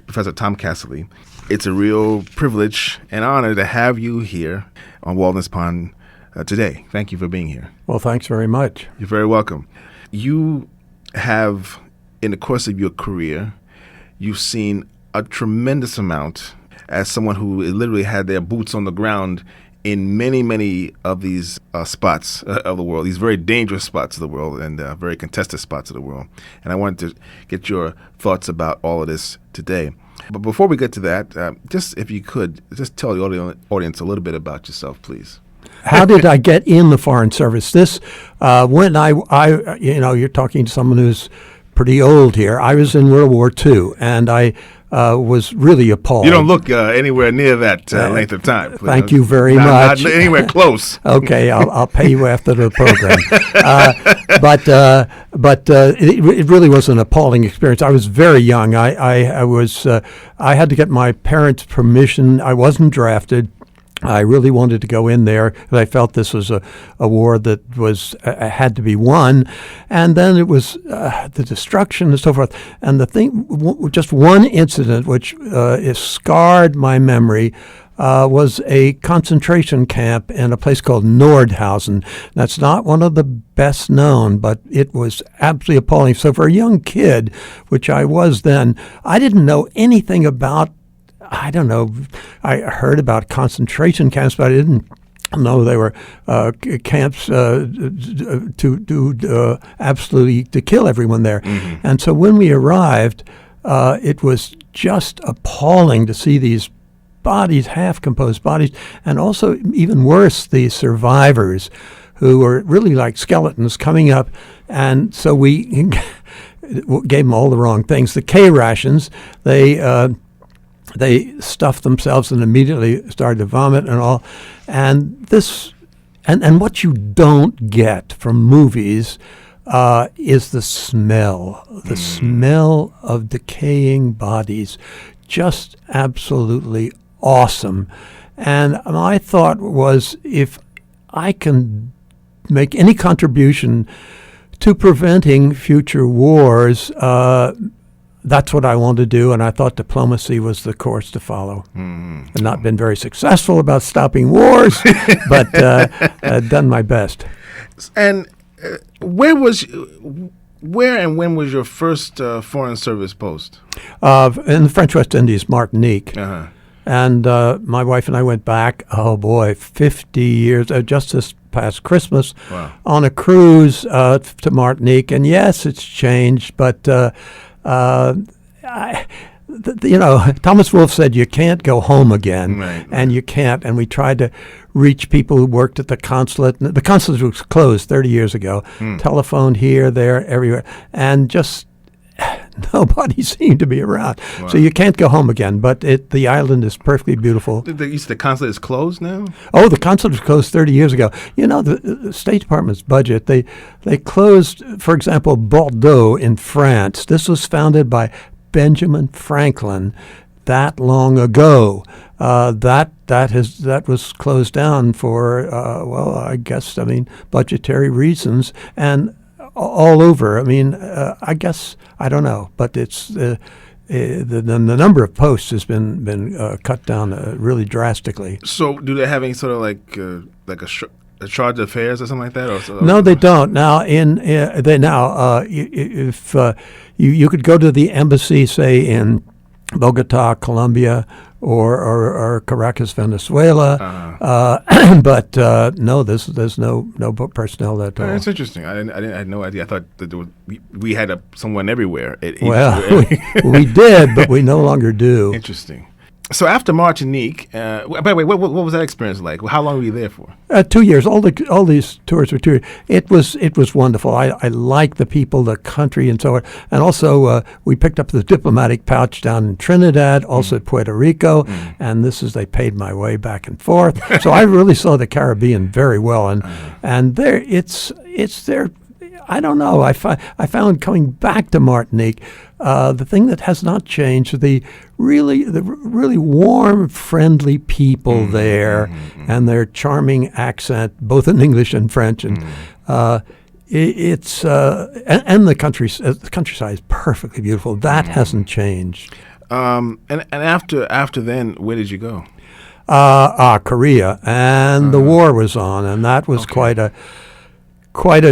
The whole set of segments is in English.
Professor Tom Cassilly. It's a real privilege and honor to have you here on Walden's Pond today. Thank you for being here. Well, thanks very much. You're very welcome. You have, in the course of your career, you've seen a tremendous amount as someone who literally had their boots on the ground in many, many of these spots of the world, these very dangerous spots of the world and very contested spots of the world. And I wanted to get your thoughts about all of this today. But before we get to that, just if you could, just tell the audience a little bit about yourself, please. How did I get in the Foreign Service? This, when I you're talking to someone who's pretty old here. I was in World War II, and I was really appalled. You don't look anywhere near that length of time. Please. Thank you very much. Not anywhere close. Okay, I'll pay you after the program. But it really was an appalling experience. I was very young. I had to get my parents' permission. I wasn't drafted. I really wanted to go in there because I felt this was a war that was had to be won. And then it was the destruction and so forth. And the thing, just one incident which is scarred my memory was a concentration camp in a place called Nordhausen. That's not one of the best known, but it was absolutely appalling. So for a young kid, which I was then, I didn't know anything about, I don't know, I heard about concentration camps, but I didn't know they were camps to absolutely to kill everyone there. Mm-hmm. And so when we arrived, it was just appalling to see these bodies, half-composed bodies, and also even worse, the survivors who were really like skeletons coming up. And so we gave them all the wrong things. The K rations, they stuffed themselves and immediately started to vomit and all. And this, and what you don't get from movies is the smell. The smell of decaying bodies. Just absolutely awesome. And my thought was, if I can make any contribution to preventing future wars, that's what I wanted to do, and I thought diplomacy was the course to follow. Mm. I've not been very successful about stopping wars, but done my best. And where and when was your first Foreign Service post? In the French West Indies, Martinique. Uh-huh. And my wife and I went back, 50 years, just this past Christmas, wow, on a cruise to Martinique. And yes, it's changed, but Thomas Wolfe said you can't go home again, right, and you can't. And we tried to reach people who worked at the consulate. The consulate was closed 30 years ago. Telephoned here, there, everywhere, and just nobody seemed to be around. Wow. So you can't go home again. But the island is perfectly beautiful. The consulate is closed now? Oh, the consulate was closed 30 years ago. The State Department's budget, they closed, for example, Bordeaux in France. This was founded by Benjamin Franklin that long ago. That was closed down for, budgetary reasons. And all over. I don't know, but it's the number of posts has been cut down really drastically. So, do they have any sort of like a charge of affairs or something like that? No, they don't. Now, if you could go to the embassy, say in Bogota, Colombia, or Caracas, Venezuela, but no, there's no personnel at all. That's interesting. I had no idea. I thought that we had someone everywhere. We did, but we no longer do. Interesting. So after Martinique, by the way, what was that experience like? How long were you there for? 2 years. All these tours were 2 years. It was wonderful. I like the people, the country, and so on. And also, we picked up the diplomatic pouch down in Trinidad, also at Puerto Rico, and they paid my way back and forth. So I really saw the Caribbean very well, and there it's there. I don't know. I found coming back to Martinique, the thing that has not changed, the really warm, friendly people there, and their charming accent, both in English and French, and the countryside is perfectly beautiful. That hasn't changed. And after then, where did you go? Korea, and the war was on, and that was quite a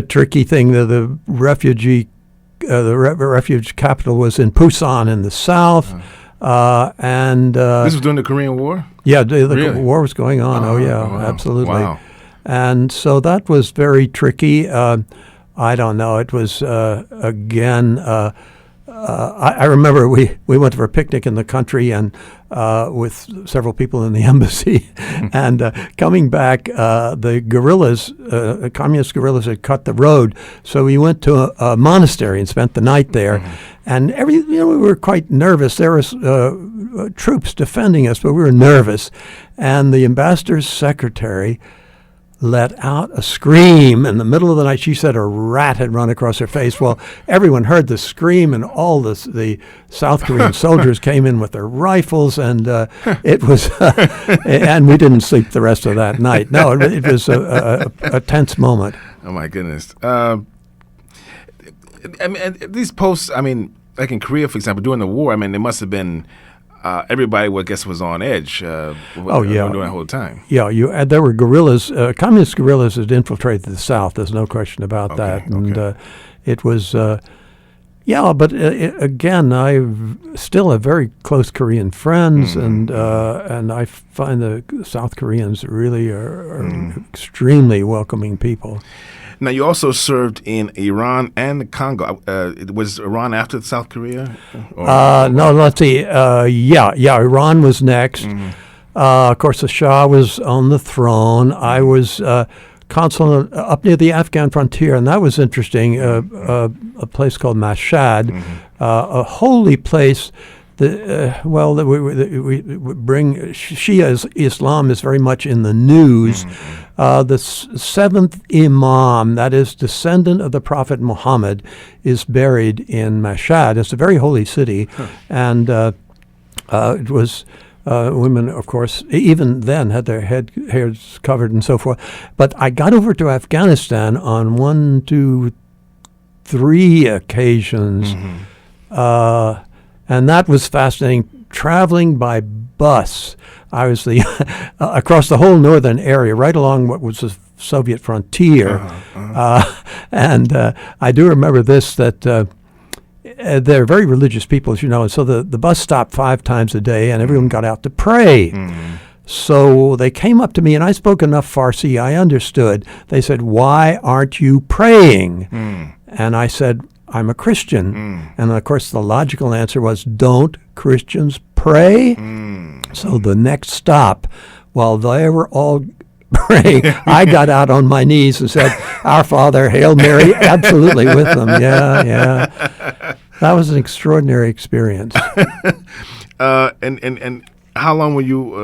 tricky thing. The refuge capital was in Busan in the south, and This was during the Korean War? yeah, the Really? war was going on. Oh yeah, wow. absolutely. Wow. And so that was very tricky. I don't know. It was again. I remember we went for a picnic in the country and with several people in the embassy, and coming back, the guerrillas, communist guerrillas, had cut the road. So we went to a monastery and spent the night there, and we were quite nervous. There was troops defending us, but we were nervous, and the ambassador's secretary let out a scream in the middle of the night. She said a rat had run across her face. Well, everyone heard the scream, and all the South Korean soldiers came in with their rifles, and it was, and we didn't sleep the rest of that night. No, it was a tense moment. Oh my goodness. I mean, these posts. I mean, like in Korea, for example, during the war. I mean, there must have been. Everybody, I guess, was on edge. During that whole time. Yeah, there were guerrillas, communist guerrillas had infiltrated the South. There's no question about that. And it was, but again, I still have very close Korean friends, and I find the South Koreans really are extremely welcoming people. Now, you also served in Iran and Congo. Was Iran after South Korea? No, let's see. Iran was next. Of course, the Shah was on the throne. I was consul up near the Afghan frontier, and that was interesting. A place called Mashhad, a holy place. We bring Shia Islam is very much in the news. The seventh Imam, that is descendant of the Prophet Muhammad, is buried in Mashhad. It's a very holy city, and it was women, of course, even then had their hairs covered and so forth. But I got over to Afghanistan on 1, 2, 3 occasions. And that was fascinating. Traveling by bus, I was across the whole northern area, right along what was the Soviet frontier. And I do remember this, that they're very religious people, as you know, and so the bus stopped 5 times a day, and everyone got out to pray. So they came up to me, and I spoke enough Farsi, I understood. They said, "Why aren't you praying?" And I said, "I'm a Christian." And of course the logical answer was, "Don't Christians pray?" So the next stop, while they were all praying, I got out on my knees and said, "Our Father, Hail Mary," absolutely with them. Yeah. That was an extraordinary experience. And how long were you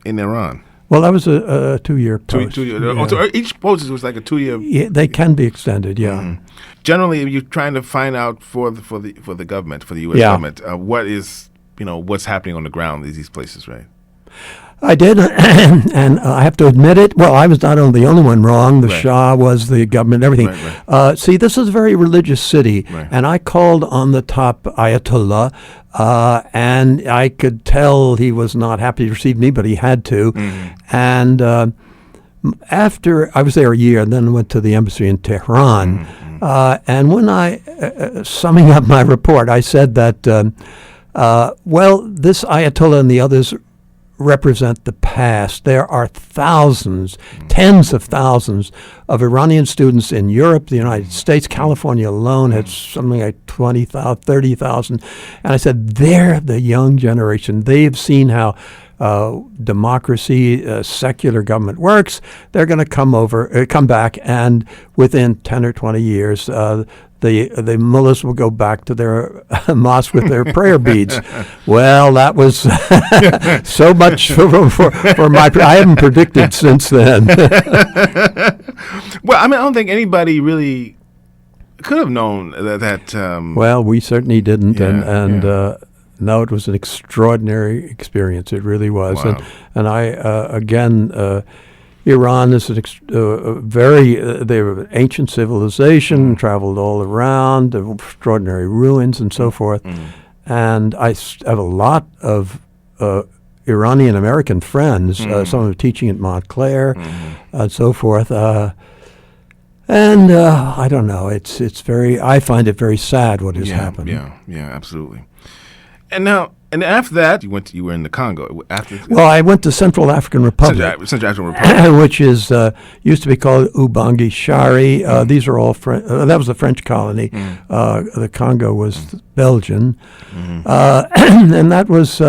in Iran? Well, that was a 2-year post. 2 years. So each post was like a 2-year. Yeah, they can be extended. Yeah. Generally, you're trying to find out for the government, for the U.S. government, what is what's happening on the ground in these places, right? I did, and I have to admit it. Well, I was not only the only one wrong. The Shah was, the government, everything. Right. See, this is a very religious city, and I called on the top Ayatollah, and I could tell he was not happy to receive me, but he had to. And after I was there a year, and then went to the embassy in Tehran. And when summing up my report, I said that, this Ayatollah and the others represent the past. There are thousands, tens of thousands of Iranian students in Europe, the United States. California alone had something like 20,000, 30,000. And I said, they're the young generation. They've seen how democracy, secular government works. They're going to come back, and within 10 or 20 years, the mullahs will go back to their mosque with their prayer beads. Well, that was so much for my. I haven't predicted since then. Well, I mean, I don't think anybody really could have known that. Well, we certainly didn't, no, it was an extraordinary experience. It really was, Wow. and I again. Iran is they were an ancient civilization, traveled all around, extraordinary ruins and so forth. and I have a lot of Iranian American friends. Some of them teaching at Montclair, and so forth. And I don't know. It's very. I find it very sad what has happened. Yeah, absolutely. And now, and after that, you were in the Congo. Well, I went to Central African Republic, Central African Republic, which is used to be called Ubangi Shari. These are all that was a French colony. The Congo was Belgian, and that was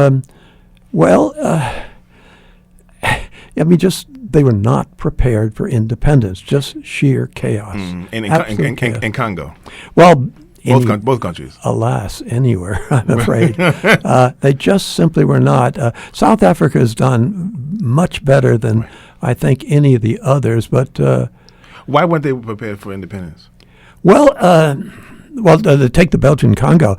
they were not prepared for independence. Just sheer chaos. In Congo. Well. Both countries. Alas, anywhere, I'm afraid. They just simply were not. South Africa has done much better than I think any of the others, but... why weren't they prepared for independence? Well, to take the Belgian Congo,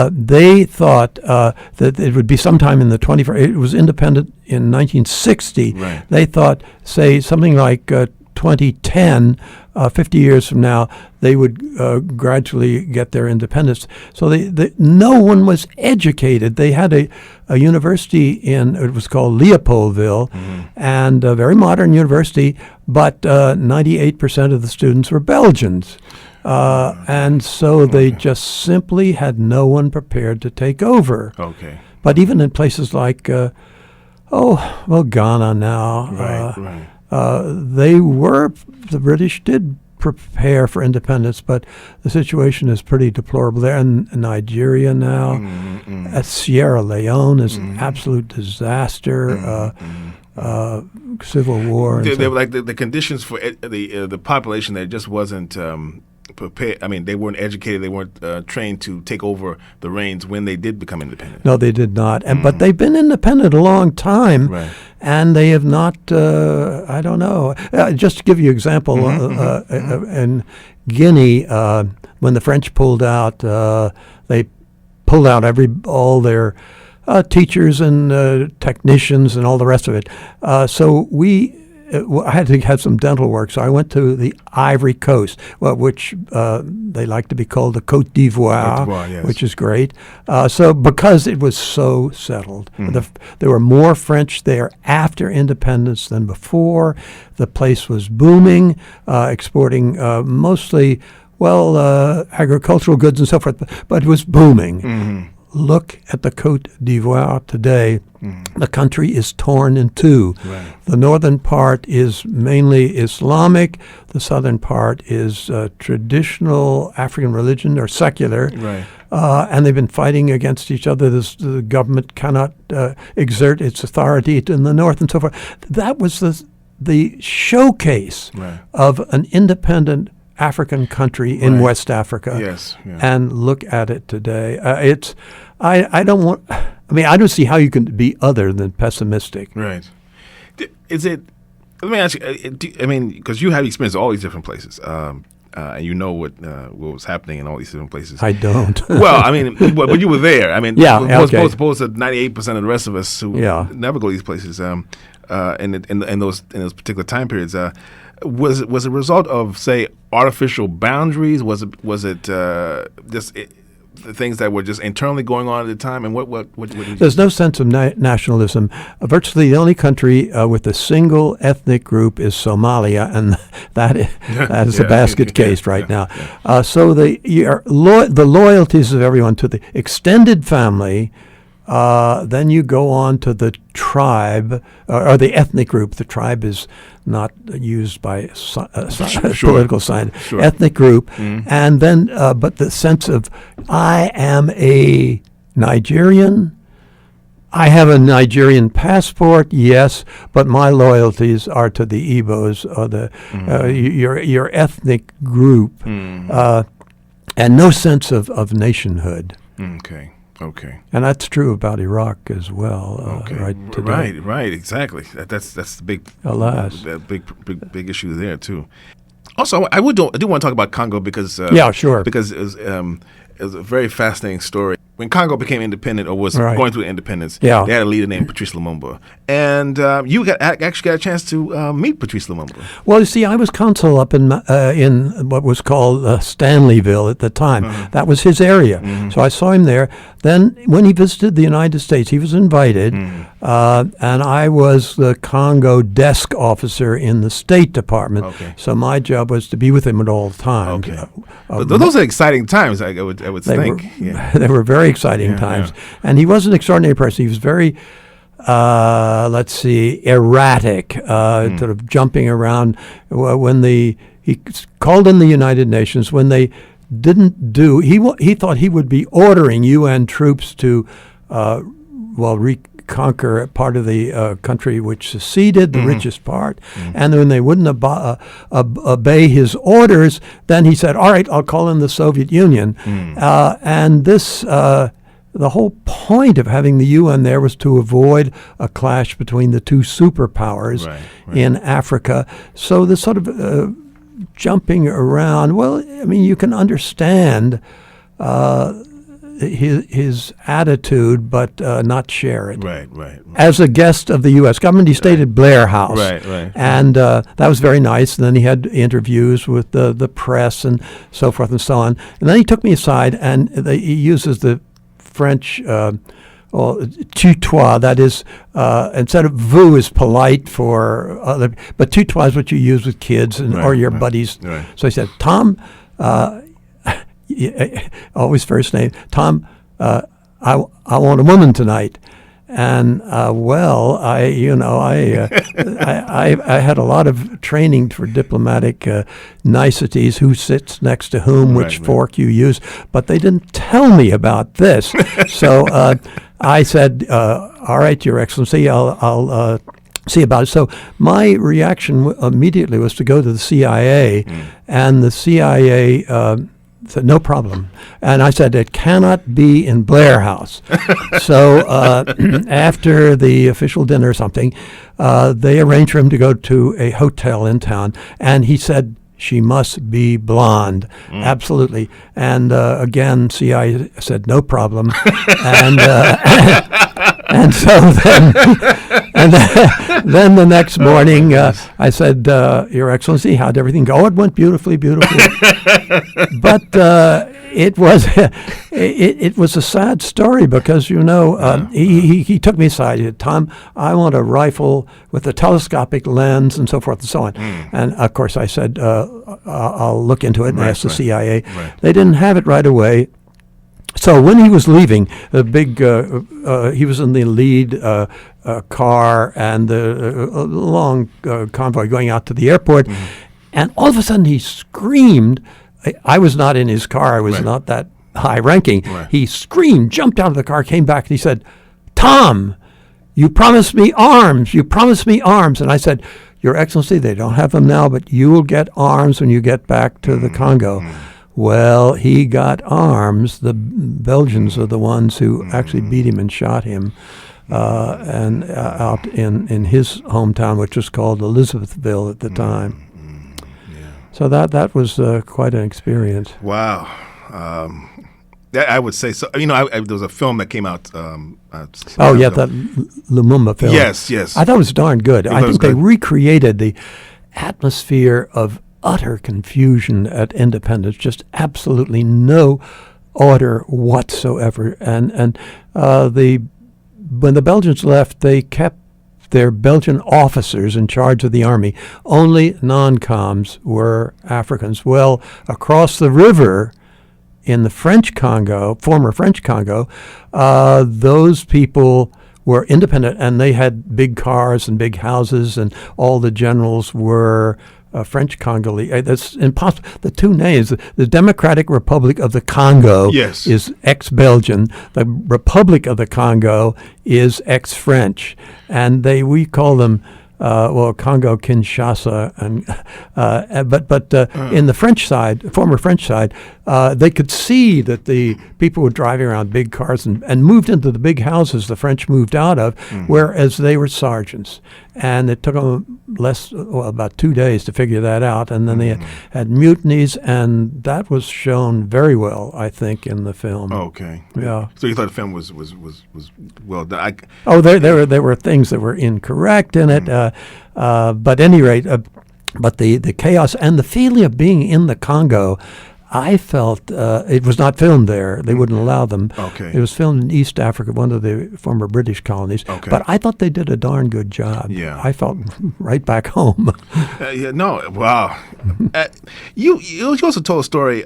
they thought that it would be sometime in the 21st... It was independent in 1960. Right. They thought, say, something like 2010, 50 years from now, they would gradually get their independence. So no one was educated. They had a university it was called Leopoldville, and a very modern university, but 98% of the students were Belgians. And so they just simply had no one prepared to take over. Okay. But even in places like, Ghana now. The British did prepare for independence, but the situation is pretty deplorable there. And Nigeria now, Sierra Leone is an absolute disaster, civil war. They were like the conditions for the population there just wasn't prepared. I mean, they weren't educated. They weren't trained to take over the reins when they did become independent. No, they did not. But they've been independent a long time. Right. And they have not, I don't know. Just to give you an example, in Guinea, when the French pulled out, they pulled out all their teachers and technicians and all the rest of it. So I had to have some dental work, so I went to the Ivory Coast, which they like to be called the Côte d'Ivoire, yes. Which is great. So because it was so settled, there were more French there after independence than before. The place was booming, exporting mostly, agricultural goods and so forth, but it was booming. Look at the Côte d'Ivoire today. The country is torn in two. Right. The northern part is mainly Islamic. The southern part is traditional African religion or secular. Right. And they've been fighting against each other. The government cannot exert its authority in the north and so forth. That was the showcase of an independent African country in West Africa. Yes. Yeah. And look at it today. I don't see how you can be other than pessimistic. Right. Is it? Let me ask you. Because you have experience all these different places, and you know what was happening in all these different places. I don't. Well, but you were there. Okay. Opposed to 98% of the rest of us who never go to these places. In those particular time periods. Was it a result of, say, artificial boundaries? Was it just the things that were just internally going on at the time? And what There's no sense of nationalism. Virtually the only country with a single ethnic group is Somalia, and that is a basket case right now. So the loyalties of everyone to the extended family. Then you go on to the tribe or the ethnic group. The tribe is not used by political science. Sure. Ethnic group, and then but the sense of I am a Nigerian. I have a Nigerian passport, yes, but my loyalties are to the Igbos or your ethnic group, and no sense of nationhood. Okay. And that's true about Iraq as well. Right today. Right. Exactly. That's the big, alas, big issue there too. Also, I do want to talk about Congo because sure, because it was a very fascinating story. When Congo became independent or was going through independence, they had a leader named Patrice Lumumba, and you actually got a chance to meet Patrice Lumumba. Well, you see, I was consul up in what was called Stanleyville at the time. That was his area, so I saw him there. Then when he visited the United States, he was invited, and I was the Congo desk officer in the State Department. Okay. So my job was to be with him at all times. Okay. But those are exciting times, I would think. They were very exciting times. Yeah. And he was an extraordinary person. He was very, erratic, sort of jumping around. He called in the United Nations when they didn't do. He thought he would be ordering UN troops to, reconquer part of the country which seceded, the richest part. And when they wouldn't obey his orders, then he said, "All right, I'll call in the Soviet Union." And this. The whole point of having the UN there was to avoid a clash between the two superpowers in Africa. So this sort of jumping around, well, I mean, you can understand his attitude, but not share it. Right. As a guest of the U.S. government, he stayed at Blair House. Right. And that was very nice. And then he had interviews with the press and so forth and so on. And then he took me aside, and he uses the French tutoir, that is, instead of vous is polite for other, but tutoir is what you use with kids or your buddies. Right. So he said, "Tom," always first name, "Tom, I want a woman tonight." And I had a lot of training for diplomatic niceties, who sits next to whom, which fork you use, but they didn't tell me about this. So I said, "All right, Your Excellency, I'll see about it." So my reaction immediately was to go to the CIA, and the CIA said, "No problem." And I said, "It cannot be in Blair House." So after the official dinner or something, they arranged for him to go to a hotel in town. And he said, "She must be blonde." Absolutely. And again, CIA said, "No problem." And so then the next morning, I said, "Your Excellency, how'd everything go?" "It went beautifully." But it was a sad story because, he took me aside. He said, "Tom, I want a rifle with a telescopic lens," and so forth and so on. And of course I said, "I'll look into it," and ask the CIA. They didn't have it right away. So when he was leaving, the big, he was in the lead car and the long convoy going out to the airport, and all of a sudden he screamed. I was not in his car. I was not that high-ranking. He screamed, jumped out of the car, came back, and he said, "Tom, you promised me arms. You promised me arms." And I said, "Your Excellency, they don't have them now, but you will get arms when you get back to the Congo." Well, he got arms. The Belgians are the ones who actually beat him and shot him, and out in his hometown, which was called Elizabethville at the time. So that was quite an experience. Wow. I would say so. There was a film that came out. That Lumumba film. Yes. I thought it was darn good. I think they recreated the atmosphere of utter confusion at independence, just absolutely no order whatsoever. And when the Belgians left, they kept their Belgian officers in charge of the army. Only non-coms were Africans. Well, across the river in the French Congo, former French Congo, those people were independent, and they had big cars and big houses, and all the generals were French Congolese. That's impossible. The two names, the Democratic Republic of the Congo is ex-Belgian. The Republic of the Congo is ex-French. And we call them, Congo Kinshasa. And but in the French side, former French side, they could see that the people were driving around big cars and moved into the big houses the French moved out of, whereas they were sergeants. And it took them about 2 days to figure that out. And then they had mutinies, and that was shown very well, I think, in the film. Okay. Yeah. So you thought the film was well done? There were things that were incorrect in it, but at any rate, but the chaos and the feeling of being in the Congo, I felt it was not filmed there. They wouldn't allow them. Okay. It was filmed in East Africa, one of the former British colonies. Okay. But I thought they did a darn good job. Yeah. I felt right back home. Yeah, no, wow. You also told a story.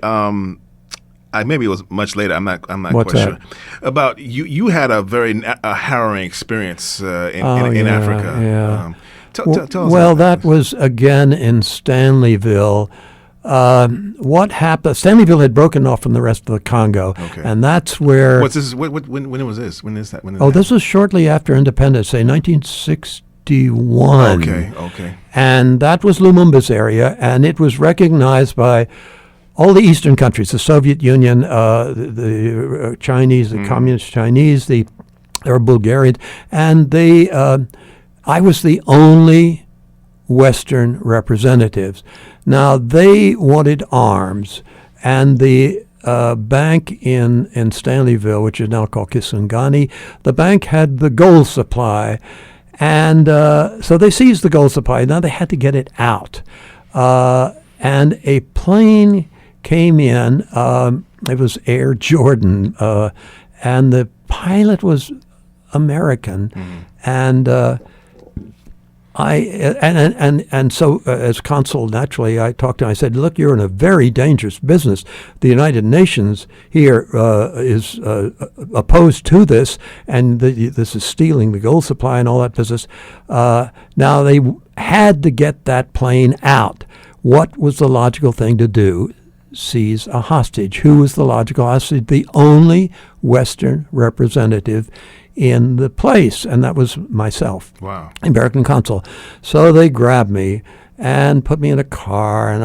Maybe it was much later. I'm not What's quite that? sure. About you had a very harrowing experience in Africa. Yeah. Tell us Well, about that was again in Stanleyville. What happened? Stanleyville had broken off from the rest of the Congo, Okay. and that's where. What's this? When was this? When is that? This was shortly after independence, say 1961. Okay. And that was Lumumba's area, and it was recognized by all the Eastern countries, the Soviet Union, the Chinese, the Communist Chinese, there were Bulgarians, and I was the only Western representatives. Now, they wanted arms, and the bank in Stanleyville, which is now called Kisangani, the bank had the gold supply, and so they seized the gold supply. Now they had to get it out. And a plane came in. It was Air Jordan, and the pilot was American, and so as consul, naturally, I talked to him. I said, "Look, you're in a very dangerous business. The United Nations here is opposed to this, and this is stealing the gold supply and all that business." Now they had to get that plane out. What was the logical thing to do? Seize a hostage. Who was the logical hostage? The only Western representative in the place, and that was myself. Wow. American consul. So they grabbed me and put me in a car, and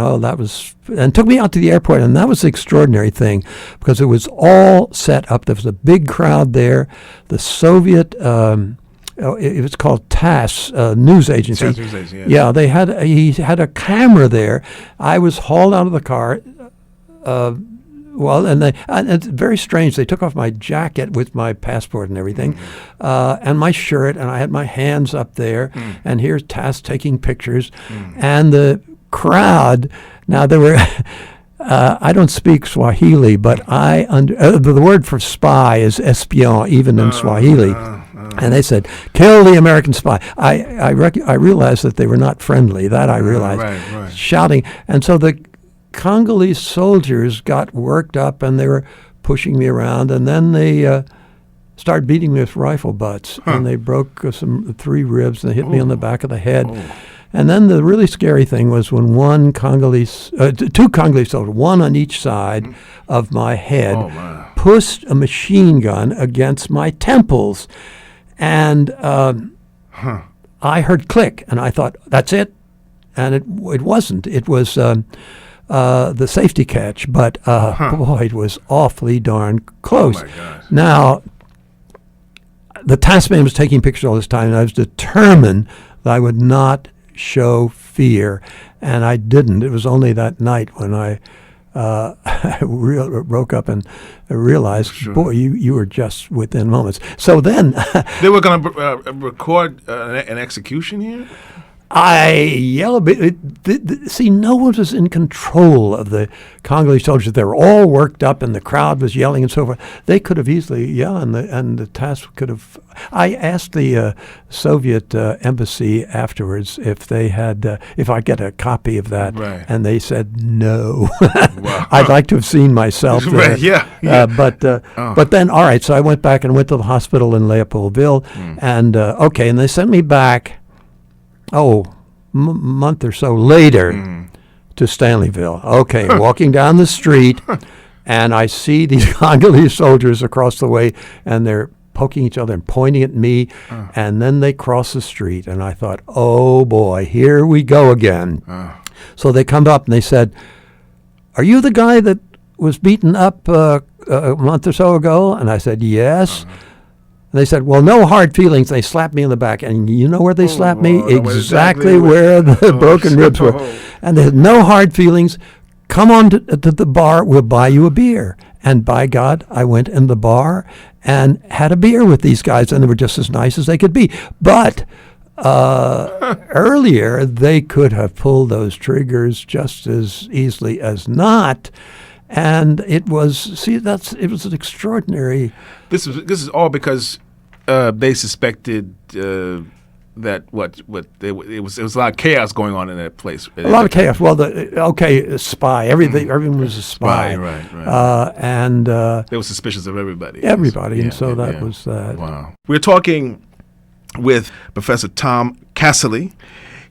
and took me out to the airport, and that was the extraordinary thing, because it was all set up. There was a big crowd there. The Soviet, it was called TASS, news agency. TASS news agency, Yeah, he had a camera there. I was hauled out of the car. And it's very strange. They took off my jacket with my passport and everything, and my shirt, and I had my hands up there, and here's Tass taking pictures, and the crowd. Now there were. I don't speak Swahili, but the word for spy is espion, even in Swahili. And they said, "Kill the American spy." I realized that they were not friendly. That I realized, right. Shouting, and so the Congolese soldiers got worked up, and they were pushing me around, and then they started beating me with rifle butts, and they broke 3 ribs, and they hit me on the back of the head. And then the really scary thing was when 2 Congolese soldiers, one on each side of my head, pushed a machine gun against my temples, and I heard click, and I thought, that's it, and it wasn't. It was the safety catch, but boy, it was awfully darn close. Oh my gosh. Now, the task man was taking pictures all this time, and I was determined that I would not show fear, and I didn't. It was only that night when I woke up and realized, boy, you were just within moments. So then they were going to record an execution here? I yelled. See, no one was in control of the Congolese soldiers. They were all worked up, and the crowd was yelling and so forth. They could have easily, and the task could have. I asked the Soviet embassy afterwards if they had, if I get a copy of that, and they said no. Wow. I'd like to have seen myself there. But then, all right. So I went back and went to the hospital in Leopoldville, and and they sent me back. Month or so later to Stanleyville. Okay, walking down the street, and I see these Congolese soldiers across the way, and they're poking each other and pointing at me, and then they cross the street, and I thought, oh boy, here we go again. So they come up and they said, "Are you the guy that was beaten up a month or so ago?" And I said, "Yes." And they said, "Well, no hard feelings." They slapped me in the back. And you know where they slapped me? Exactly where the broken ribs were. And they said, "No hard feelings. Come on to the bar. We'll buy you a beer." And by God, I went in the bar and had a beer with these guys, and they were just as nice as they could be. But earlier, they could have pulled those triggers just as easily as not. And it was it was an extraordinary. This is all because they suspected that it was a lot of chaos going on in that place. A lot of chaos. Well, a spy. Everyone was a spy. Right. And they were suspicious of everybody. And so that was that. Wow. We're talking with Professor Tom Cassilly.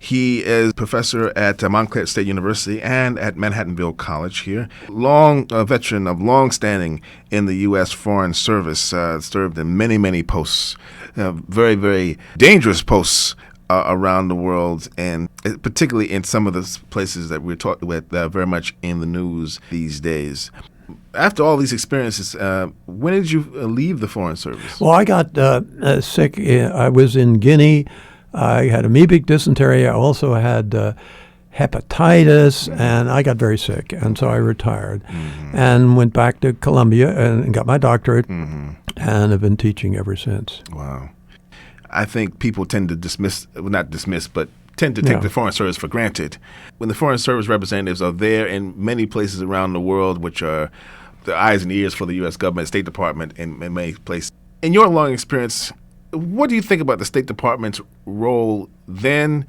He is professor at Montclair State University and at Manhattanville College here. Long veteran of long standing in the U.S. Foreign Service, served in many, many posts, very, very dangerous posts around the world, and particularly in some of the places that we're talking about that are very much in the news these days. After all these experiences, when did you leave the Foreign Service? Well, I got sick. I was in Guinea. I had amoebic dysentery. I also had hepatitis, and I got very sick, and so I retired and went back to Columbia and got my doctorate, and have been teaching ever since. Wow. I think people tend to tend to take the Foreign Service for granted. When the Foreign Service representatives are there in many places around the world, which are the eyes and ears for the U.S. government, State Department in many places. In your long experience, what do you think about the State Department's role then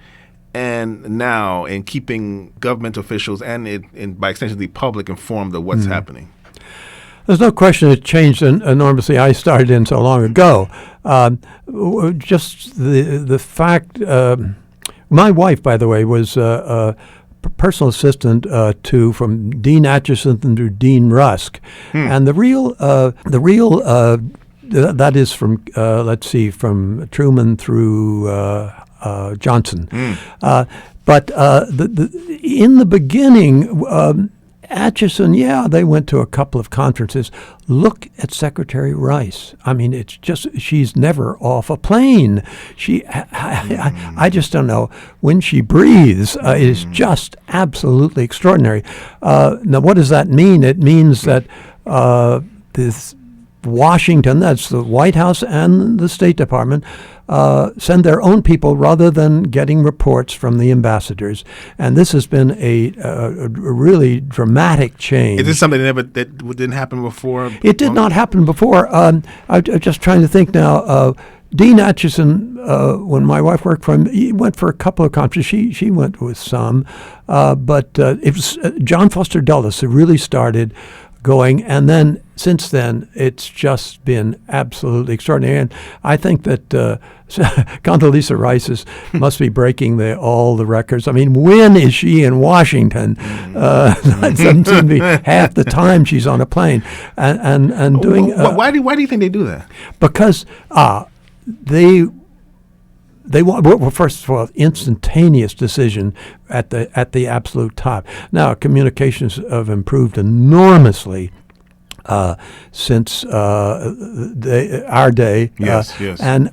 and now in keeping government officials and by extension the public informed of what's happening? There's no question it changed enormously. I started in so long ago. Just the fact, my wife, by the way, was a personal assistant from Dean Acheson to Dean Rusk, and the real that is from from Truman through Johnson. But in the beginning, Acheson, they went to a couple of conferences. Look at Secretary Rice. I mean, it's just, she's never off a plane. I just don't know. When she breathes, it is just absolutely extraordinary. Now, what does that mean? It means that this Washington, that's the White House and the State Department, send their own people rather than getting reports from the ambassadors. And this has been a really dramatic change. Is this something that didn't happen before? It did not happen before. I'm just trying to think now. Dean Acheson, when my wife worked for him, he went for a couple of conferences. She went with some. But it was John Foster Dulles who really started going, and then since then it's just been absolutely extraordinary. And I think that Condoleezza Rice must be breaking all the records. I mean, when is she in Washington? It doesn't seem to be half the time she's on a plane and doing. Why do you think they do that? Because they want, well, first of all, instantaneous decision at the absolute top. Now, communications have improved enormously since our day. Yes. And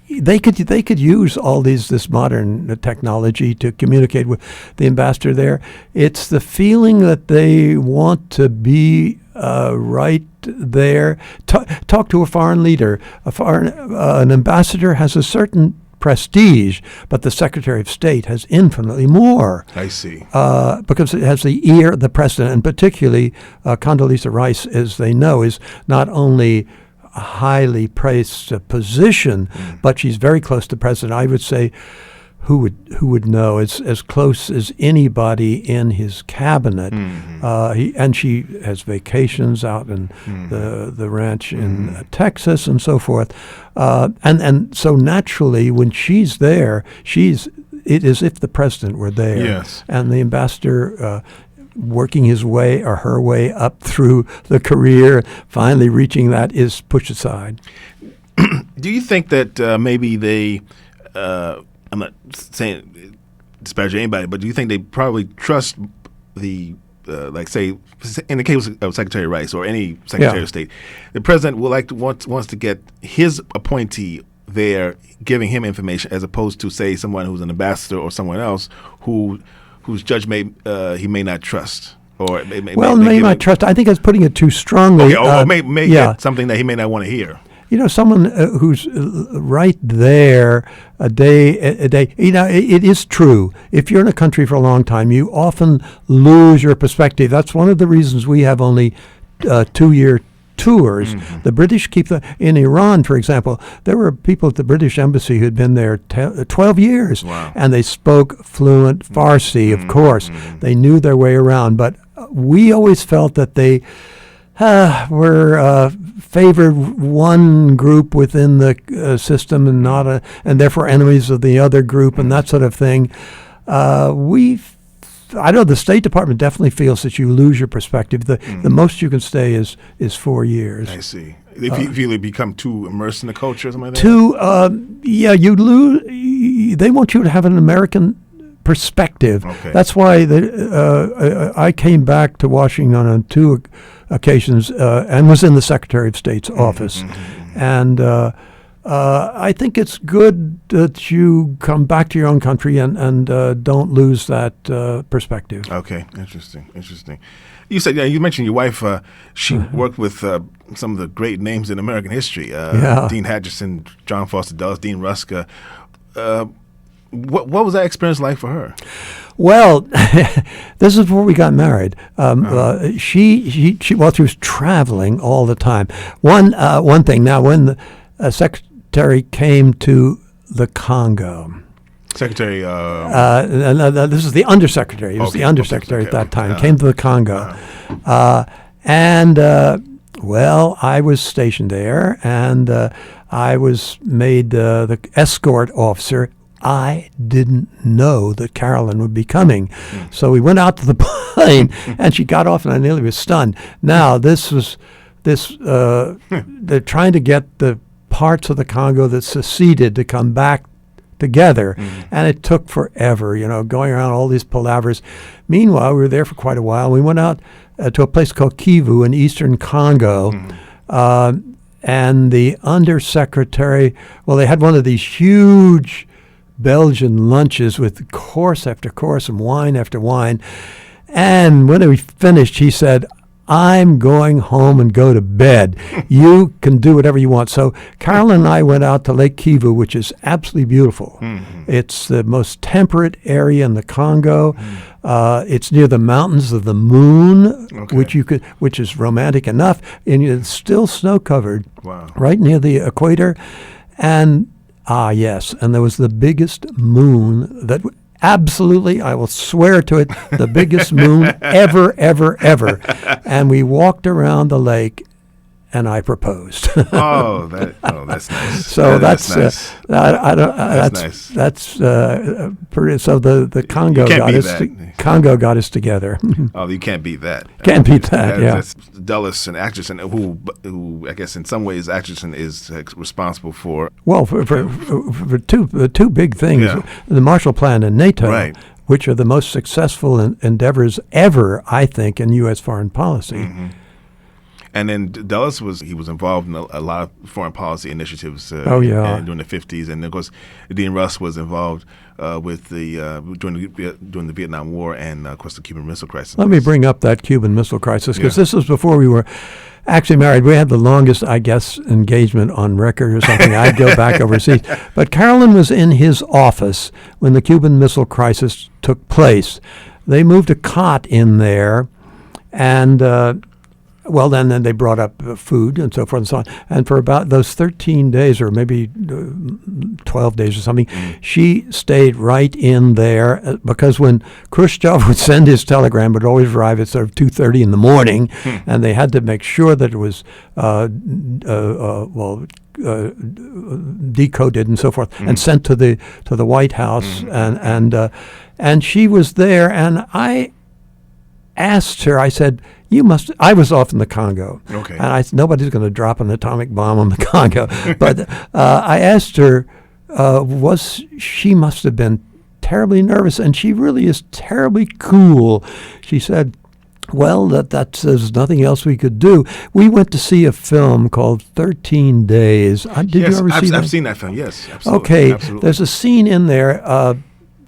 they could use all this modern technology to communicate with the ambassador there. It's the feeling that they want to be right there. Talk to a foreign leader. An ambassador has a certain prestige, but the Secretary of State has infinitely more. I see. Because it has the ear of the president, and particularly Condoleezza Rice, as they know, is not only a highly praised position, but she's very close to the president. I would say, who would know? It's as close as anybody in his cabinet. She has vacations out in the ranch in Texas and so forth. And so naturally, when she's there, it is as if the president were there. Yes. And the ambassador working his way or her way up through the career, finally reaching that, is pushed aside. Do you think that maybe they, I'm not saying disparage anybody, but do you think they probably trust the, like say, in the case of Secretary Rice or any Secretary of State, the president wants to get his appointee there, giving him information, as opposed to, say, someone who's an ambassador or someone else whose judgment he may not trust, or may not trust. I think that's putting it too strongly. Okay, or may get something that he may not want to hear. someone who's right there a day. It is true. If you're in a country for a long time, you often lose your perspective. That's one of the reasons we have only 2-year tours. Mm-hmm. The British keep in Iran, for example, there were people at the British embassy who'd been there 12 years, wow. and they spoke fluent Farsi, of course. Mm-hmm. They knew their way around, but we always felt that they were favored one group within the system and and therefore enemies of the other group and that sort of thing. I know the State Department definitely feels that you lose your perspective. The most you can stay is 4 years. I see. If you feel you become too immersed in the culture or something like that? You lose. They want you to have an American perspective. Okay. That's why I came back to Washington on 2 occasions and was in the Secretary of State's office. Mm-hmm. And I think it's good that you come back to your own country and don't lose that perspective. Okay, interesting. You said, you mentioned your wife. She worked with some of the great names in American history: Dean Hatcherson, John Foster Dulles, Dean Ruska. What was that experience like for her? Well, this is before we got married. She was traveling all the time. One thing. Now, when the secretary came to the Congo. Secretary. This is the undersecretary. He was the undersecretary at that time. Came to the Congo, well, I was stationed there, and I was made the escort officer. I didn't know that Carolyn would be coming. So we went out to the plane, and she got off, and I nearly was stunned. Now, they're trying to get the parts of the Congo that seceded to come back together, and it took forever, going around all these palavers. Meanwhile, we were there for quite a while. We went out to a place called Kivu in eastern Congo, and the undersecretary, they had one of these huge Belgian lunches with course after course and wine after wine. And when we finished, he said, "I'm going home and go to bed. You can do whatever you want." So Carolyn and I went out to Lake Kivu, which is absolutely beautiful. Mm-hmm. It's the most temperate area in the Congo. It's near the Mountains of the Moon, which is romantic enough, and it's still snow-covered. Wow. Right near the equator. And yes, and there was the biggest moon that absolutely, I will swear to it, the biggest moon ever. And we walked around the lake, and I proposed. That's nice. So that's nice. That's pretty. So the Congo got us together. Oh, you can't beat that. Can't beat that. Yeah. That's Dulles and Atchison, who I guess in some ways Atchison is responsible for. Well, for two big things: the Marshall Plan and NATO. Right. Which are the most successful endeavors ever, I think, in U.S. foreign policy. Mm-hmm. And then Dulles was involved in a lot of foreign policy initiatives during the 50s, and of course Dean Rusk was involved with during the Vietnam War and of course the Cuban Missile Crisis. Let me bring up that Cuban Missile Crisis because this was before we were actually married. We had the longest, I guess, engagement on record or something. I'd go back overseas, but Carolyn was in his office when the Cuban Missile Crisis took place. They moved a cot in there, and then they brought up food and so forth and so on. And for about those 13 days or maybe 12 days or something, she stayed right in there because when Khrushchev would send his telegram, it would always arrive at sort of 2:30 in the morning, and they had to make sure that it was decoded and so forth and sent to the White House. And she was there, and I asked her, I said, I was off in the Congo. Okay. And I said, nobody's going to drop an atomic bomb on the Congo. But I asked her, she must have been terribly nervous, and she really is terribly cool. She said, well, there's nothing else we could do. We went to see a film called 13 Days. Did you ever see that? I've seen that film, yes. Absolutely. Okay. Absolutely. There's a scene in there,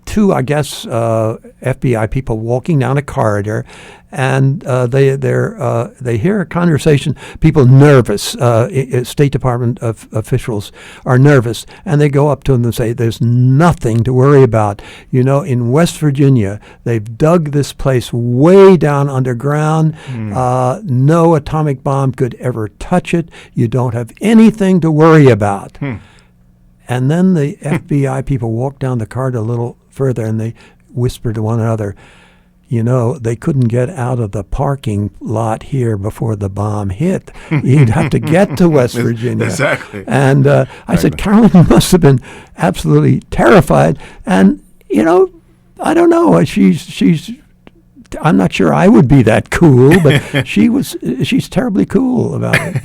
two, I guess, FBI people walking down a corridor, and they hear a conversation. People nervous, State Department officials are nervous, and they go up to them and say, "There's nothing to worry about. You know, in West Virginia, they've dug this place way down underground. No atomic bomb could ever touch it. You don't have anything to worry about." And then the FBI people walk down the corridor a little further, and they whisper to one another, "You know, they couldn't get out of the parking lot here before the bomb hit. You'd have to get to West Virginia." Exactly. And I said, Carolyn must have been absolutely terrified. And, you know, I don't know. I'm not sure I would be that cool, but she's terribly cool about it.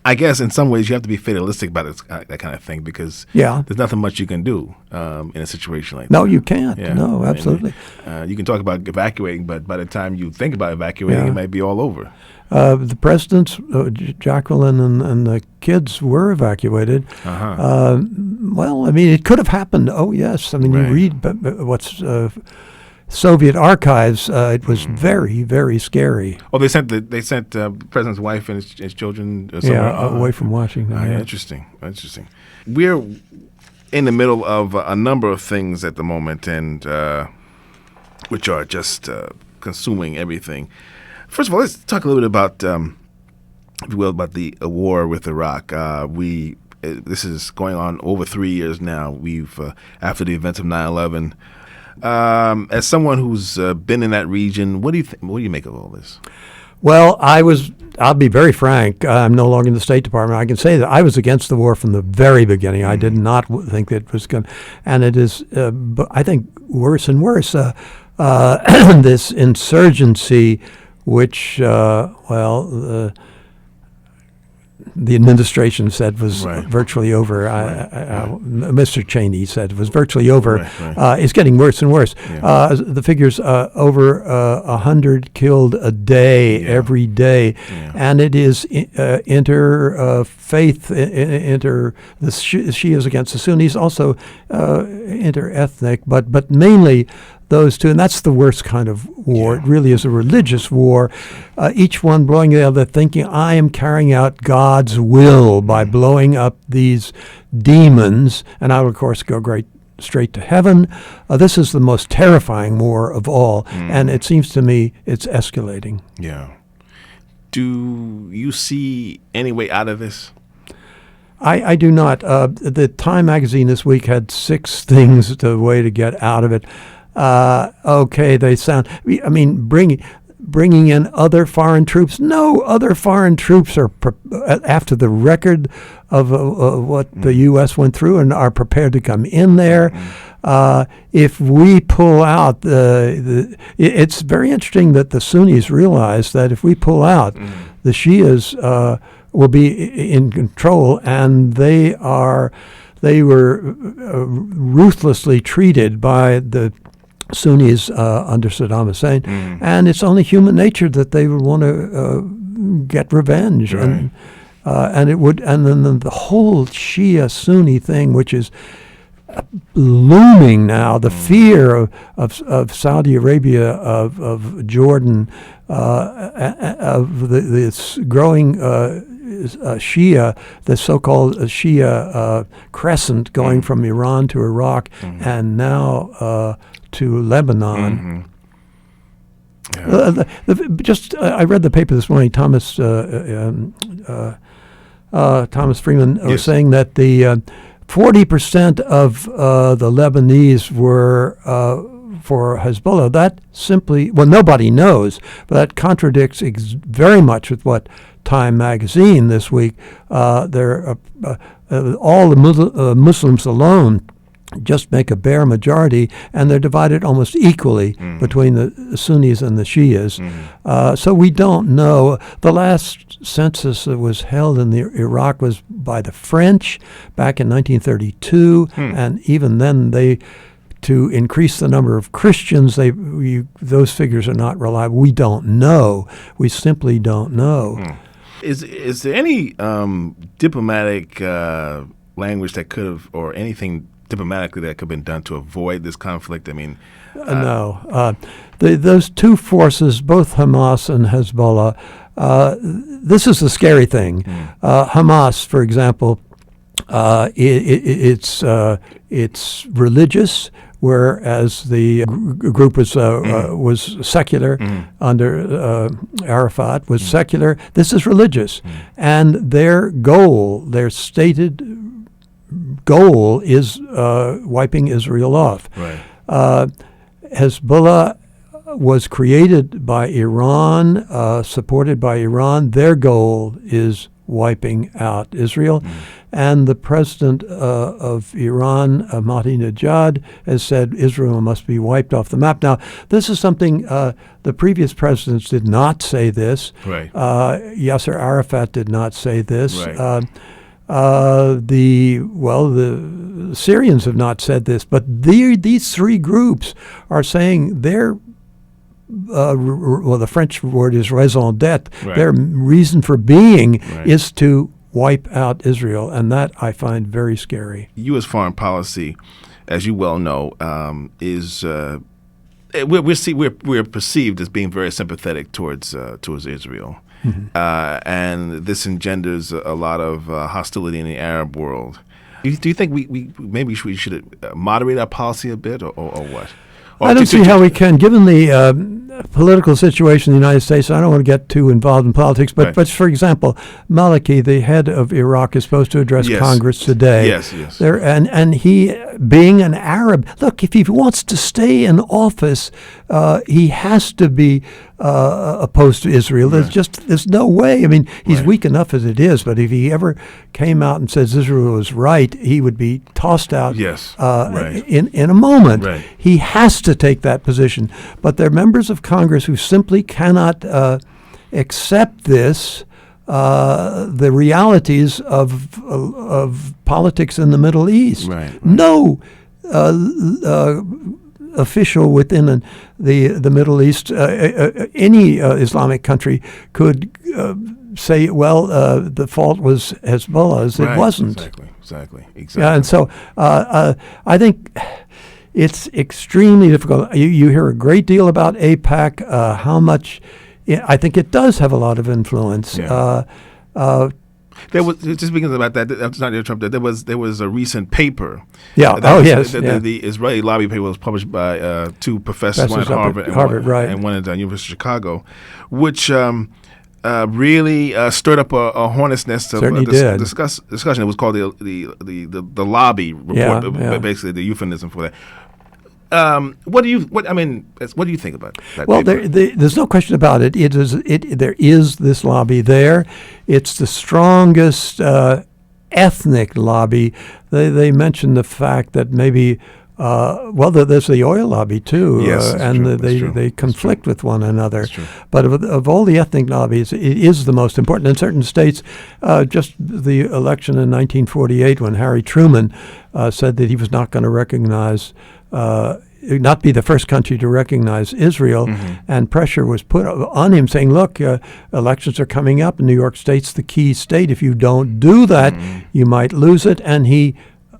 I guess in some ways you have to be fatalistic about that kind of thing, because there's nothing much you can do in a situation like that. No, you can't. Yeah. No, absolutely. You can talk about evacuating, but by the time you think about evacuating, it might be all over. The presidents, Jacqueline and the kids, were evacuated. Well, I mean, it could have happened. Oh, yes. I mean, you read what's Soviet archives. It was very, very scary. Oh, they sent the president's wife and his children somewhere? Away from Washington. Interesting. We're in the middle of a number of things at the moment, and which are just consuming everything. First of all, let's talk a little bit about, if you will, about the war with Iraq. This is going on over 3 years now. We've after the events of 9/11. As someone who's been in that region, what do you make of all this? Well, I'll be very frank. I'm no longer in the State Department. I can say that I was against the war from the very beginning. I did not think that it was going to, and it is, I think, worse and worse. This insurgency, which, the administration said was virtually over. Mr. Cheney said it was virtually over. It's getting worse and worse. The figures over 100 killed a day, every day, and it is interfaith, the Shias against the Sunnis, also interethnic, but mainly those two, and that's the worst kind of war. It really is a religious war. Each one blowing the other, thinking, I am carrying out God's will by blowing up these demons, and I will, of course, go straight to heaven. This is the most terrifying war of all, and it seems to me it's escalating. Yeah. Do you see any way out of this? I do not. The Time magazine this week had 6 things, the way to get out of it. Okay, they sound, I mean, bringing in other foreign troops. No other foreign troops are, after the record of what the U.S. went through, and are prepared to come in there. If we pull out, it's very interesting that the Sunnis realize that if we pull out, the Shias will be in control, and they were ruthlessly treated by the Sunnis under Saddam Hussein, and it's only human nature that they would want to get revenge, and it would, and then the whole Shia-Sunni thing, which is looming now, the fear of Saudi Arabia, of Jordan, of this growing Shia, the so-called Shia crescent going from Iran to Iraq, and now to Lebanon. I read the paper this morning. Thomas Freeman was saying that the 40% of the Lebanese were for Hezbollah. That simply, nobody knows, but that contradicts very much with what Time magazine this week. All the Muslims alone just make a bare majority, and they're divided almost equally between the Sunnis and the Shias. So we don't know. The last census that was held in Iraq was by the French back in 1932, and even then to increase the number of Christians, those figures are not reliable. We don't know. We simply don't know. Is there any diplomatic language that could have, or anything diplomatically that could have been done to avoid this conflict? I mean, no. Those two forces, both Hamas and Hezbollah, this is the scary thing. Hamas, for example, it's religious, whereas the group was secular under Arafat, was secular. This is religious. And their stated goal is wiping Israel off. Right. Hezbollah was created by Iran, supported by Iran. Their goal is wiping out Israel. And the president of Iran, Ahmadinejad, has said Israel must be wiped off the map. Now, this is something the previous presidents did not say this. Right. Yasser Arafat did not say this. Right. The Syrians have not said this, but these three groups are saying their the French word is raison d'être. Right. Their reason for being is to wipe out Israel, and that I find very scary. U.S. foreign policy, as you well know, is we're perceived as being very sympathetic towards Israel. And this engenders a lot of hostility in the Arab world. Do you think we should moderate our policy a bit, or what? I don't see how we can, given the political situation in the United States. I don't want to get too involved in politics, but for example, Maliki, the head of Iraq, is supposed to address Congress today. Yes. And he, being an Arab, look, if he wants to stay in office, he has to be opposed to Israel. There's no way. I mean, he's weak enough as it is, but if he ever came out and says Israel was right, he would be tossed out in a moment. Right. He has to take that position. But there are members of Congress who simply cannot accept this, the realities of politics in the Middle East. Right. No official within the Middle East, any Islamic country could say, well, the fault was Hezbollah's. It wasn't. Exactly. Yeah, and so I think it's extremely difficult. You hear a great deal about AIPAC, how much. I think it does have a lot of influence. Yeah. There was, just because about that, I'm not Trump. There was a recent paper. Yeah. The Israeli lobby paper was published by two professors, one at Harvard, and one at the University of Chicago, which really stirred up a hornet's nest of discussion. It was called the lobby report, basically the euphemism for that. What do you think about that? Well, there's no question about it. There is this lobby there. It's the strongest ethnic lobby. They mentioned the fact that maybe there's the oil lobby too, and they conflict with one another. But of all the ethnic lobbies, it is the most important. In certain states, just the election in 1948, when Harry Truman said that he was not going to recognize. Not be the first country to recognize Israel, and pressure was put on him saying, look, elections are coming up, and New York State's the key state. If you don't do that, you might lose it. And he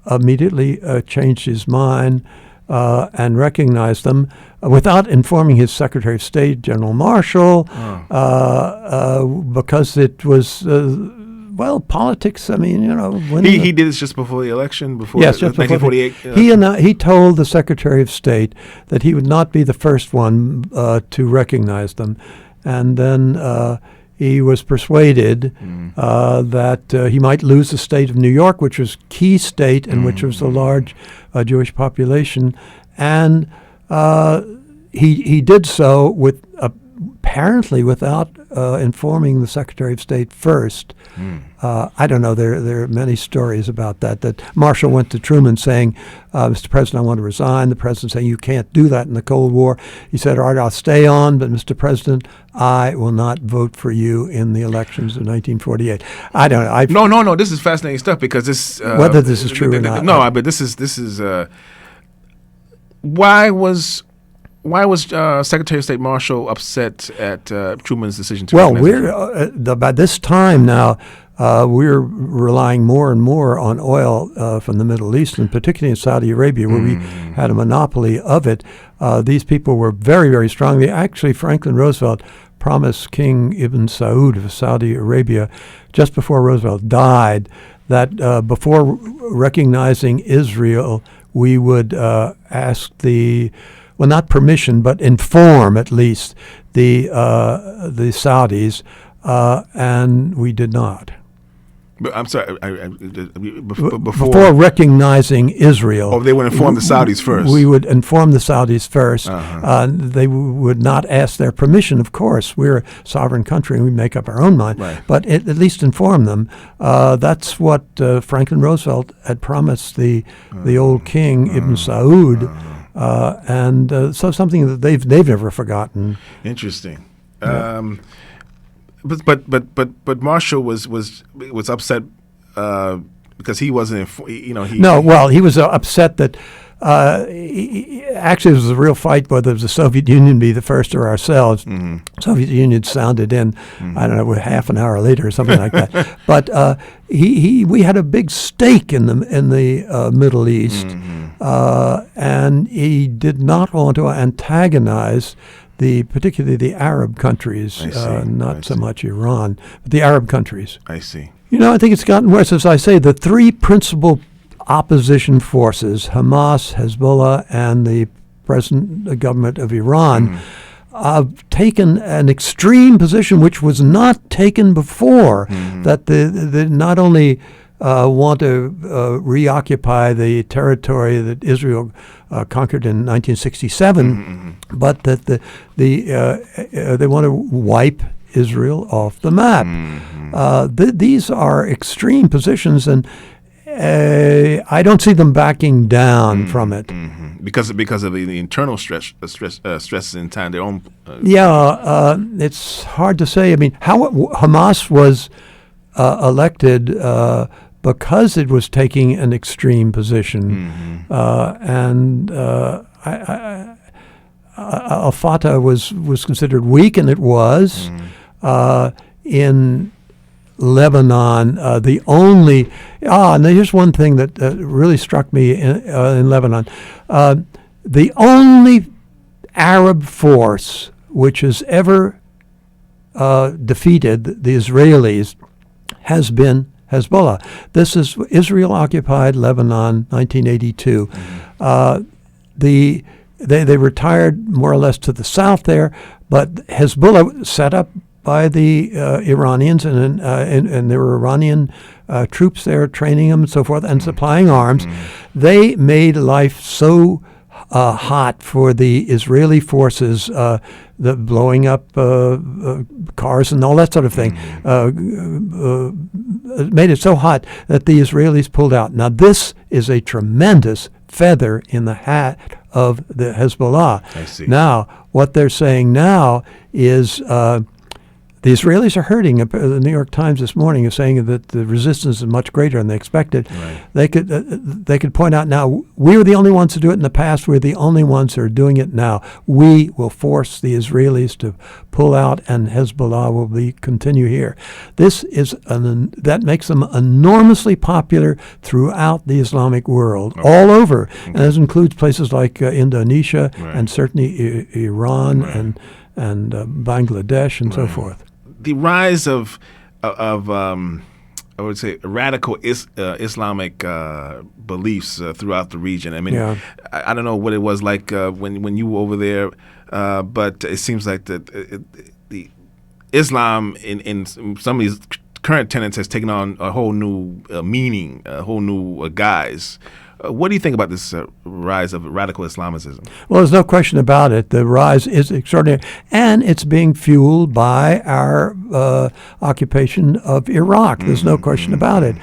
immediately changed his mind and recognized them without informing his Secretary of State, General Marshall, because it was... politics. I mean, he did this just before the election, before 1948. He told the Secretary of State that he would not be the first one to recognize them, and then he was persuaded that he might lose the state of New York, which was key state and which was a large Jewish population, and he did so with apparently without informing the Secretary of State first. I don't know. There are many stories about that. That Marshall went to Truman saying, "Mr. President, I want to resign." The president saying, "You can't do that in the Cold War." He said, "All right, I'll stay on, but Mr. President, I will not vote for you in the elections of 1948." I don't know. No. This is fascinating stuff because this whether this is true or not. No, but this is why was Why was Secretary of State Marshall upset at Truman's decision to? Well, recognize we're by this time now. We're relying more and more on oil from the Middle East, and particularly in Saudi Arabia, where we had a monopoly of it. These people were very, very strong. Actually, Franklin Roosevelt promised King Ibn Saud of Saudi Arabia, just before Roosevelt died, that before recognizing Israel, we would ask well, not permission, but inform at least the Saudis, and we did not. But I'm sorry. Before recognizing Israel, they would inform the Saudis first. We would inform the Saudis first. Uh-huh. They would not ask their permission. Of course, we're a sovereign country and we make up our own mind. Right. But at least inform them. That's what Franklin Roosevelt had promised the old king Ibn Saud, and so something that they've never forgotten. Interesting. Yeah. But Marshall was upset because he wasn't. He was upset that. Actually, it was a real fight whether it was the Soviet Union be the first or ourselves. Mm-hmm. Soviet Union sounded in, I don't know, half an hour later or something like that. But we had a big stake in the Middle East, and he did not want to antagonize particularly the Arab countries, not so much Iran, but the Arab countries. I see. I think it's gotten worse. As I say, the three principal opposition forces, Hamas, Hezbollah, and the present government of Iran, have taken an extreme position which was not taken before, that they not only want to reoccupy the territory that Israel conquered in 1967, but that they want to wipe Israel off the map. These are extreme positions, and I don't see them backing down from it. Because of the internal stress in their own. It's hard to say. I mean, how Hamas was elected because it was taking an extreme position, and al-Fatah was considered weak, and it was in Lebanon. The only and here's one thing that really struck me in Lebanon: the only Arab force which has ever defeated the Israelis has been Hezbollah. This is Israel-occupied Lebanon, 1982. They retired more or less to the south there, but Hezbollah set up by the Iranians, and there were Iranian troops there training them and so forth and supplying arms. They made life so hot for the Israeli forces, the blowing up cars and all that sort of thing, made it so hot that the Israelis pulled out. Now, this is a tremendous feather in the hat of the Hezbollah. I see. Now, what they're saying now is the Israelis are hurting. The New York Times this morning is saying that the resistance is much greater than they expected. Right. They could point out now, we were the only ones to do it in the past. We're the only ones who are doing it now. We will force the Israelis to pull out, and Hezbollah will continue here. This is that makes them enormously popular throughout the Islamic world, all over, and this includes places like Indonesia and certainly Iran and Bangladesh and so forth. The rise of I would say radical Islamic beliefs throughout the region. I mean, I don't know what it was like when you were over there, but it seems like the Islam in some of these current tenets has taken on a whole new meaning, a whole new guise. What do you think about this rise of radical Islamicism? Well, there's no question about it. The rise is extraordinary, and it's being fueled by our occupation of Iraq. There's no question about it.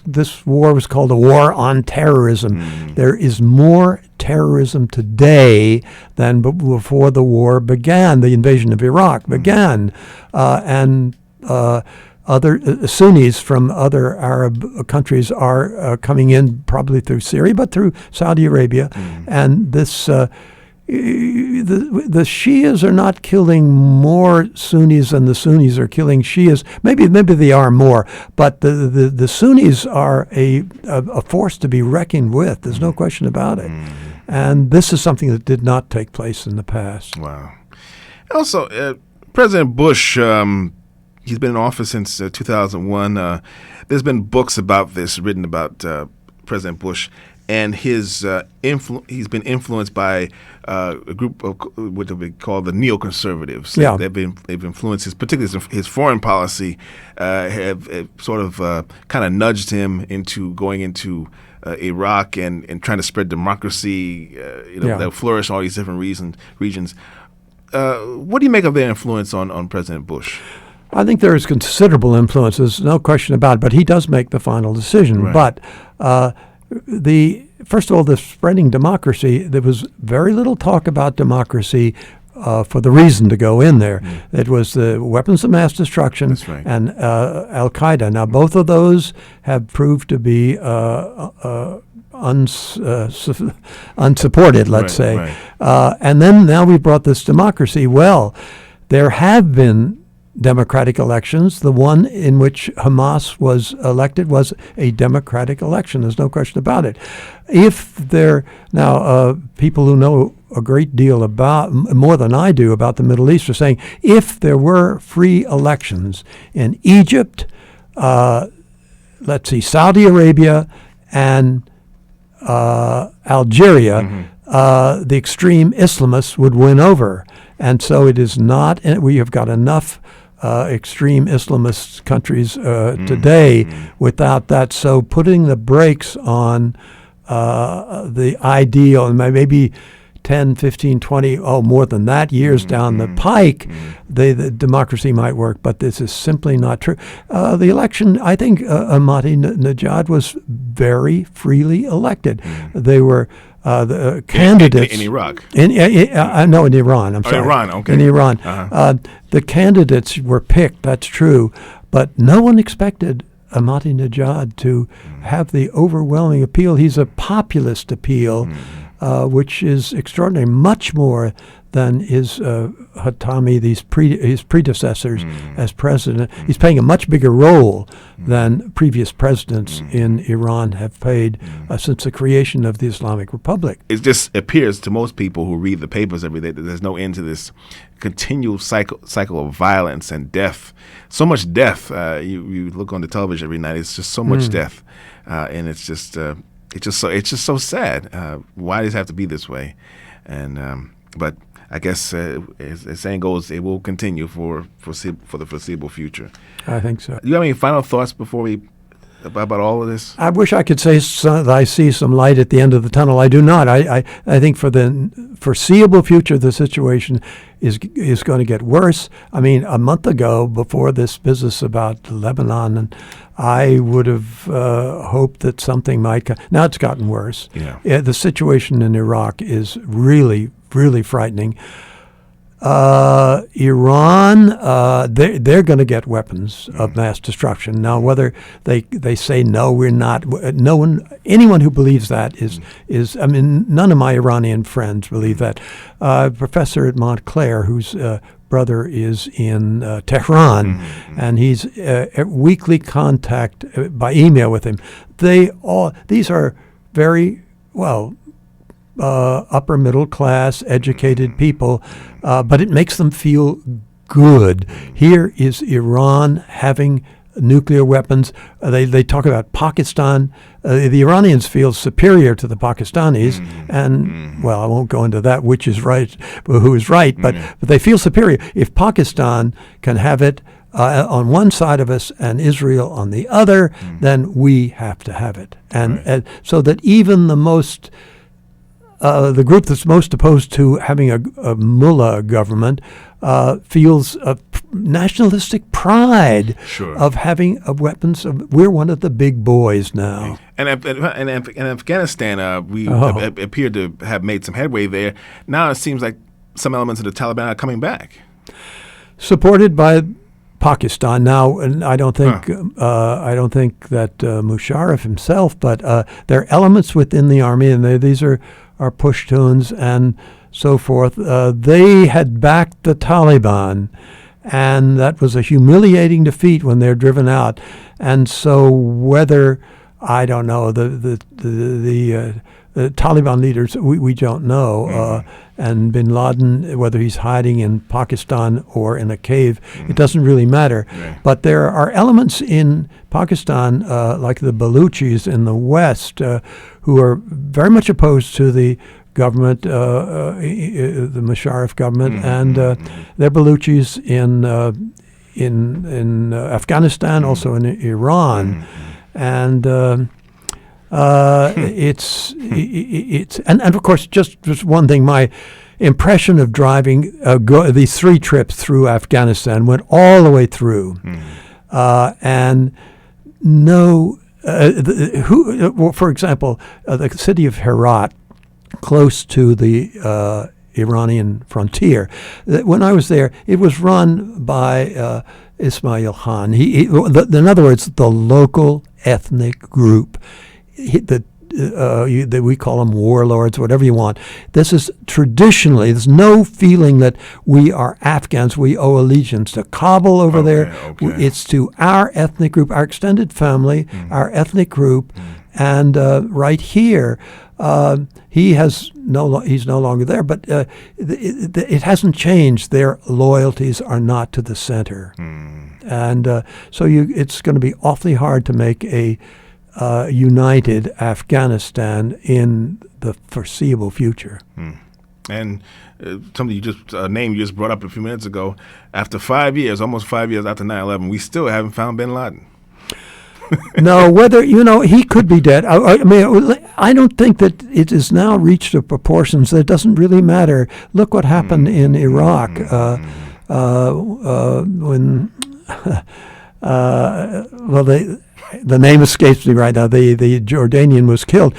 This war was called a war on terrorism. There is more terrorism today than before the war began, the invasion of Iraq began, and other Sunnis from other Arab countries are coming in, probably through Syria, but through Saudi Arabia. And this the Shias are not killing more Sunnis than the Sunnis are killing Shias. Maybe they are more, but the Sunnis are a force to be reckoned with. There's no question about it. And this is something that did not take place in the past. Wow. Also, President Bush, he's been in office since 2001. There's been books about this written about President Bush. And his he's been influenced by a group of what we call the neoconservatives. Yeah. They've influenced particularly his foreign policy, have sort of kind of nudged him into going into Iraq and trying to spread democracy, that flourish in all these different regions. What do you make of their influence on President Bush? I think there is considerable influence. There's no question about it, but he does make the final decision. Right. But first of all, the spreading democracy, there was very little talk about democracy for the reason to go in there. It was the weapons of mass destruction. That's right. And Al-Qaeda. Now, both of those have proved to be unsupported, let's say. Right. And then now we brought this democracy. Well, there have been democratic elections. The one in which Hamas was elected was a democratic election. There's no question about it. People who know a great deal about, more than I do, about the Middle East are saying if there were free elections in Egypt, Saudi Arabia, and Algeria, the extreme Islamists would win over. And so it is not, we have got enough extreme Islamist countries today without that. So putting the brakes on the ideal, and maybe 10, 15, 20, more than that, years down the pike, the democracy might work, but this is simply not true. The election, I think Ahmadinejad was very freely elected. They were the candidates in Iraq. In Iran. I'm sorry. Iran. Okay. In Iran, the candidates were picked. That's true, but no one expected Ahmadinejad to have the overwhelming appeal. He's a populist appeal, which is extraordinary, much more than his Hatami, his predecessors as president. He's playing a much bigger role than previous presidents in Iran have played since the creation of the Islamic Republic. It just appears to most people who read the papers every day that there's no end to this continual cycle of violence and death. So much death. You look on the television every night. It's just so much death, and it's just so sad. Why does it have to be this way? And but I guess as the saying goes, it will continue for the foreseeable future. I think so. Do you have any final thoughts before we about all of this? I wish I could say that I see some light at the end of the tunnel. I do not. I think for the foreseeable future, the situation is going to get worse. I mean, a month ago, before this business about Lebanon, and I would have hoped that something might come. Now it's gotten worse. Yeah. The situation in Iraq is really, really frightening. Iran, they're going to get weapons of mass destruction. Now, whether they say no, we're not. Anyone who believes that is. I mean, none of my Iranian friends believe that. Professor at Montclair, whose brother is in Tehran, and he's at weekly contact by email with him. These are very upper middle class, educated people, but it makes them feel good. Here is Iran having nuclear weapons. They talk about Pakistan. The Iranians feel superior to the Pakistanis, and I won't go into that, which is right, who is right, but they feel superior. If Pakistan can have it on one side of us and Israel on the other, then we have to have it, and so that even the most the group that's most opposed to having a mullah government feels a nationalistic pride of having weapons. We're one of the big boys now. And in Afghanistan, we appear to have made some headway there. Now it seems like some elements of the Taliban are coming back. Supported by Pakistan now, and I don't think that Musharraf himself, but there are elements within the army, and these are Pashtuns, and so forth. They had backed the Taliban, and that was a humiliating defeat when they're driven out. And so whether, I don't know, the Taliban leaders, we don't know. And bin Laden, whether he's hiding in Pakistan or in a cave, it doesn't really matter. Right. But there are elements in Pakistan, like the Baluchis in the West, who are very much opposed to the government, the Musharraf government, and they're Baluchis in Afghanistan, also in Iran, and it's and of course just one thing. My impression of driving these 3 trips through Afghanistan went all the way through, and no. For example, the city of Herat, close to the Iranian frontier. When I was there, it was run by Ismail Khan. In other words, the local ethnic group. We call them warlords, whatever you want. This is traditionally, there's no feeling that we are Afghans, we owe allegiance to Kabul over there. Okay. It's to our ethnic group, our extended family, our ethnic group, and right here, he's no longer there, but it hasn't changed. Their loyalties are not to the center. And so it's going to be awfully hard to make a united Afghanistan in the foreseeable future. And something name you just brought up a few minutes ago, after 5 years, almost 5 years after 9/11, we still haven't found bin Laden. No, whether, he could be dead. I mean, I don't think that it has now reached the proportions that it doesn't really matter. Look what happened in Iraq when, the name escapes me right now. The Jordanian was killed.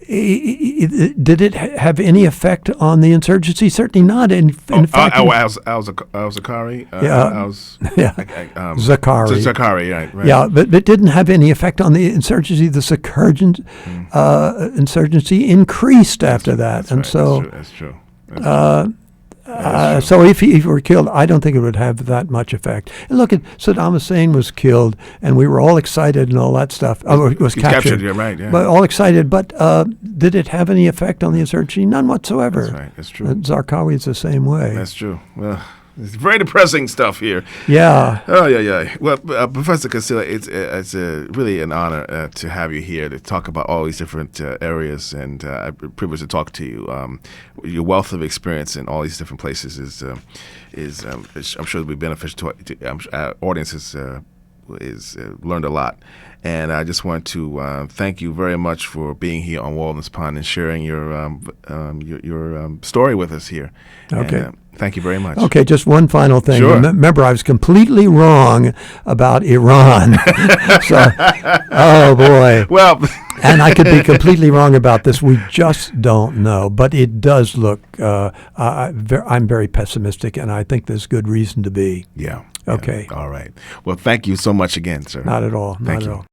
Did it have any effect on the insurgency? Certainly not. In fact, Al-Zakari. Zakari. Right. Yeah, but it didn't have any effect on the insurgency. The insurgency increased after that, and so that's true. so if he were killed, I don't think it would have that much effect. And look, Saddam Hussein was killed, and we were all excited and all that stuff. Was captured. Yeah, right. Yeah. But all excited. But did it have any effect on the insurgency? None whatsoever. That's right. That's true. Zarqawi is the same way. That's true. Well, it's very depressing stuff here. Yeah. Oh, yeah. Well, Professor Cassilly, it's really an honor to have you here to talk about all these different areas, and I'm privileged to talk to you. Your wealth of experience in all these different places is I'm sure will be beneficial to our audience. Is learned a lot, and I just want to thank you very much for being here on Walden's Pond and sharing your story with us here. Okay. And, thank you very much. Okay, just one final thing. Sure. Remember, I was completely wrong about Iran. Oh boy. Well, and I could be completely wrong about this. We just don't know. But it does look. I'm very pessimistic, and I think there's good reason to be. Yeah. Okay. All right. Well, thank you so much again, sir. Not at all. Thank Not at you. all.